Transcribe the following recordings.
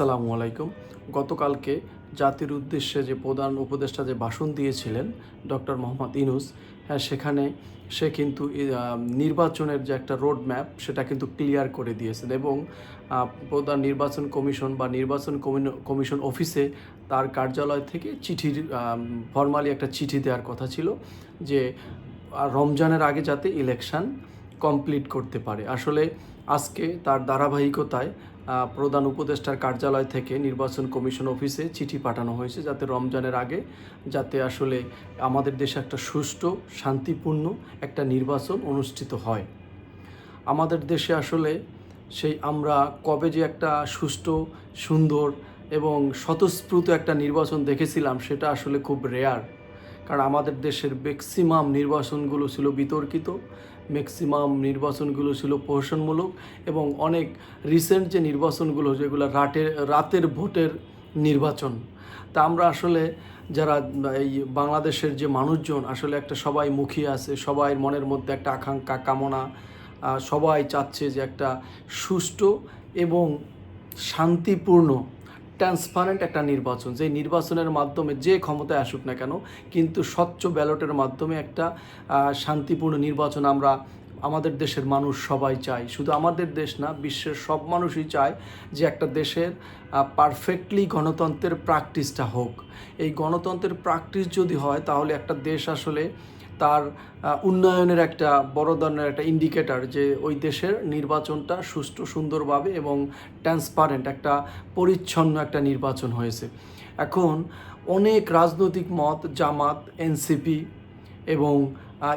আসসালামু আলাইকুম। গতকালকে জাতির উদ্দেশ্যে যে প্রধান উপদেষ্টা যে ভাষণ দিয়েছিলেন ডক্টর মোহাম্মদ ইউনূস, হ্যাঁ, সেখানে সে কিন্তু নির্বাচনের যে একটা রোড ম্যাপ সেটা কিন্তু ক্লিয়ার করে দিয়েছেন এবং প্রধান নির্বাচন কমিশন বা নির্বাচন কমিশন অফিসে তার কার্যালয় থেকে ফরমালি একটা চিঠি দেওয়ার কথা ছিল যে রমজানের আগে যাতে ইলেকশন কমপ্লিট করতে পারে। আসলে আজকে তার ধারাবাহিকতায় প্রধান উপদেষ্টার কার্যালয় থেকে নির্বাচন কমিশন অফিসে চিঠি পাঠানো হয়েছে যাতে রমজানের আগে যাতে আসলে আমাদের দেশে একটা সুষ্ঠু শান্তিপূর্ণ একটা নির্বাচন অনুষ্ঠিত হয়। আমাদের দেশে আসলে আমরা কবে যে একটা সুষ্ঠু, সুন্দর এবং স্বতঃস্ফূর্ত একটা নির্বাচন দেখেছিলাম সেটা আসলে খুব রেয়ার। কারণ আমাদের দেশের ম্যাক্সিমাম নির্বাচনগুলো ছিল বিতর্কিত, ম্যাক্সিমাম নির্বাচনগুলো ছিল প্রহসনমূলক এবং অনেক রিসেন্ট যে নির্বাচনগুলো যেগুলো রাতের ভোটের নির্বাচন। তা আমরা আসলে যারা এই বাংলাদেশের যে মানুষজন আসলে একটা সবাই মুখিয়ে আছে, সবাই মনের মধ্যে একটা আকাঙ্ক্ষা কামনা, সবাই চাচ্ছে যে একটা সুষ্ঠু এবং শান্তিপূর্ণ ট্রান্সপারেন্ট একটা নির্বাচন, যে নির্বাচনের মাধ্যমে যে ক্ষমতায় আসুক না কেন কিন্তু স্বচ্ছ ব্যালটের মাধ্যমে একটা শান্তিপূর্ণ নির্বাচন আমরা আমাদের দেশের মানুষ সবাই চায়। শুধু আমাদের দেশ না, বিশ্বের সব মানুষই চায় যে একটা দেশের পারফেক্টলি গণতন্ত্রের প্র্যাকটিসটা হোক। এই গণতন্ত্রের প্র্যাকটিস যদি হয় তাহলে একটা দেশ আসলে তার উন্নয়নের একটা বড় ধরনের একটা ইন্ডিকেটর যে ওই দেশের নির্বাচনটা সুষ্ঠু সুন্দরভাবে এবং ট্রান্সপারেন্ট একটা পরিচ্ছন্ন একটা নির্বাচন হয়েছে। এখন অনেক রাজনৈতিক মত, জামাত, এনসিপি এবং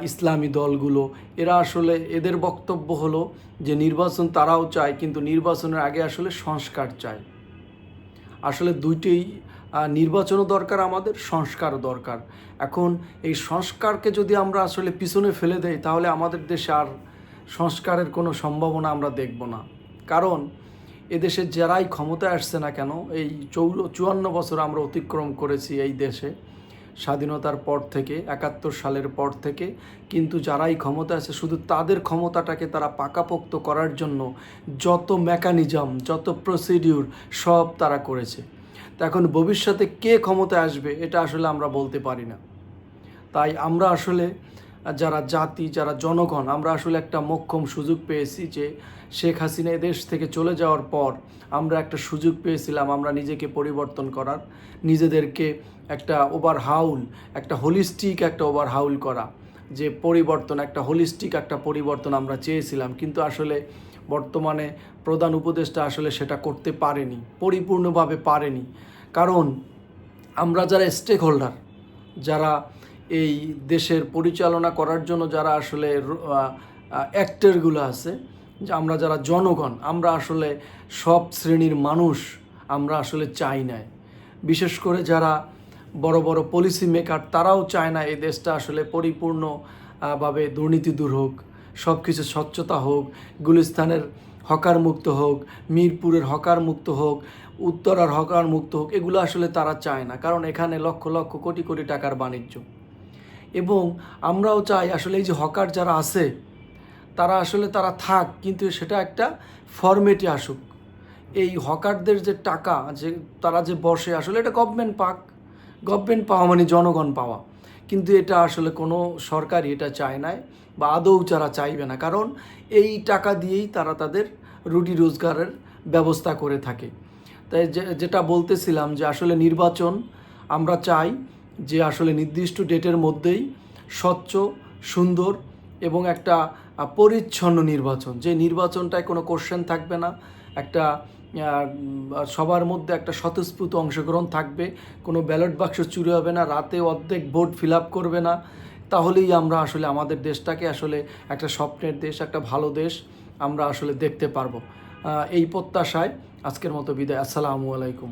ইসলামী দলগুলো এরা আসলে এদের বক্তব্য হলো যে নির্বাচন তারাও চায় কিন্তু নির্বাচনের আগে আসলে সংস্কার চায়। আসলে দুইটাই, নির্বাচনও দরকার, আমাদের সংস্কারও দরকার। এখন এই সংস্কারকে যদি আমরা আসলে পিছনে ফেলে দেই তাহলে আমাদের দেশে আর সংস্কারের কোনো সম্ভাবনা আমরা দেখব না। কারণ এদেশে যারাই ক্ষমতায় আসছে না কেন, এই 54 বছর আমরা অতিক্রম করেছি এই দেশে স্বাধীনতার পর থেকে, 71 সালের পর থেকে, কিন্তু যারাই ক্ষমতা আছে শুধু তাদের ক্ষমতাটাকে তারা পাকাপোক্ত করার জন্য যত মেকানিজম, যত প্রসিডিউর সব তারা করেছে। তা এখন ভবিষ্যতে কে ক্ষমতায় আসবে এটা আসলে আমরা বলতে পারি না। তাই আমরা আসলে যারা জাতি, যারা জনগণ, আমরা আসলে একটা মোক্ষম সুযোগ পেয়েছি যে শেখ হাসিনা দেশ থেকে চলে যাওয়ার পর আমরা একটা সুযোগ পেয়েছিলাম আমরা নিজেকে পরিবর্তন করার, নিজেদেরকে একটা ওভারহাউল, একটা হোলিস্টিক একটা ওভারহাউল করা, যে পরিবর্তন, একটা হোলিস্টিক একটা পরিবর্তন আমরা চেয়েছিলাম। কিন্তু আসলে বর্তমানে প্রধান উপদেষ্টা আসলে সেটা করতে পারেনি, পরিপূর্ণভাবে পারেনি। কারণ আমরা যারা স্টেক হোল্ডার, যারা এই দেশের পরিচালনা করার জন্য যারা আসলে অ্যাক্টরগুলো আছে, যে আমরা যারা জনগণ, আমরা আসলে সব শ্রেণীর মানুষ আমরা আসলে চাই না। বিশেষ করে যারা বড় বড় পলিসি মেকার তারাও চায় না এই দেশটা আসলে পরিপূর্ণভাবে দুর্নীতি দূর হোক, সব কিছু স্বচ্ছতা হোক, গুলিস্তানের হকার মুক্ত হোক, মিরপুরের হকার মুক্ত হোক, উত্তরার হকার মুক্ত হোক। এগুলো আসলে তারা চায় না, কারণ এখানে লক্ষ লক্ষ কোটি কোটি টাকার বাণিজ্য। এবং আমরাও চাই আসলে এই যে হকার যারা আছে তারা আসলে তারা থাক, কিন্তু সেটা একটা ফরম্যাটে আসুক। এই হকারদের যে টাকা, যে তারা যে বসে আসলে এটা গভর্নমেন্ট পাক, গভর্নমেন্ট পাওয়া মানে জনগণ পাওয়া। কিন্তু এটা আসলে কোনো সরকারই এটা চায় না বা আদৌ যারা চাইবে না, কারণ এই টাকা দিয়েই তারা তাদের রুটি রোজগারের ব্যবস্থা করে থাকে। তাই যেটা বলতেছিলাম যে আসলে নির্বাচন আমরা চাই যে আসলে নির্দিষ্ট ডেটের মধ্যেই স্বচ্ছ, সুন্দর এবং একটা পরিচ্ছন্ন নির্বাচন, যে নির্বাচনটায় কোনো কোশ্চেন থাকবে না, একটা সবার মধ্যে একটা স্বতঃস্ফূর্ত অংশগ্রহণ থাকবে, কোনো ব্যালট বাক্স চুরি হবে না, রাতে অর্ধেক ভোট ফিল আপ করবে না। তাহলেই আমরা আসলে আমাদের দেশটাকে আসলে একটা স্বপ্নের দেশ, একটা ভালো দেশ আমরা আসলে দেখতে পারবো। এই প্রত্যাশায় আজকের মতো বিদায়। আসসালামু আলাইকুম।